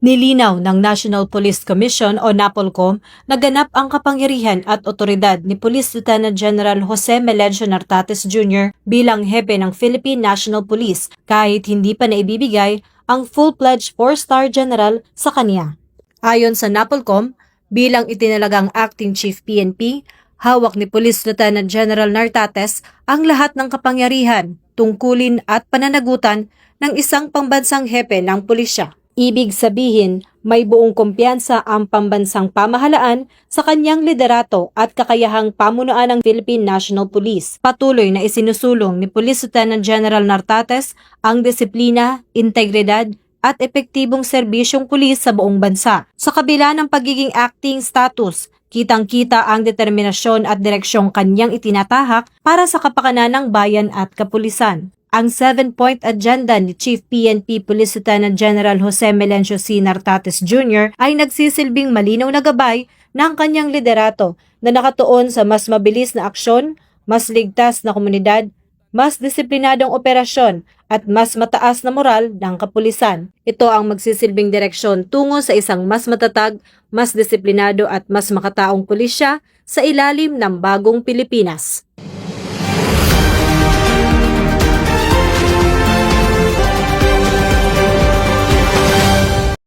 Nilinaw ng National Police Commission o NAPOLCOM na ganap ang kapangyarihan at otoridad ni Police Lieutenant General Jose Melencio Nartates Jr. bilang hepe ng Philippine National Police kahit hindi pa naibibigay ang full-fledged 4-star general sa kanya. Ayon sa NAPOLCOM, bilang itinalagang Acting Chief PNP, hawak ni Police Lieutenant General Nartates ang lahat ng kapangyarihan, tungkulin at pananagutan ng isang pambansang hepe ng pulisya. Ibig sabihin, may buong kumpiyansa ang pambansang pamahalaan sa kanyang liderato at kakayahang pamunuan ng Philippine National Police. Patuloy na isinusulong ni Police Lieutenant General Nartates ang disiplina, integridad at epektibong serbisyong pulis sa buong bansa. Sa kabila ng pagiging acting status, kitang-kita ang determinasyon at direksyong kanyang itinatahak para sa kapakanan ng bayan at kapulisan. Ang 7-point agenda ni Chief PNP Police Lieutenant General Jose Melencio C. Nartates Jr. ay nagsisilbing malinaw na gabay ng kanyang liderato na nakatuon sa mas mabilis na aksyon, mas ligtas na komunidad, mas disiplinadong operasyon at mas mataas na moral ng kapulisan. Ito ang magsisilbing direksyon tungo sa isang mas matatag, mas disiplinado at mas makataong pulisya sa ilalim ng bagong Pilipinas.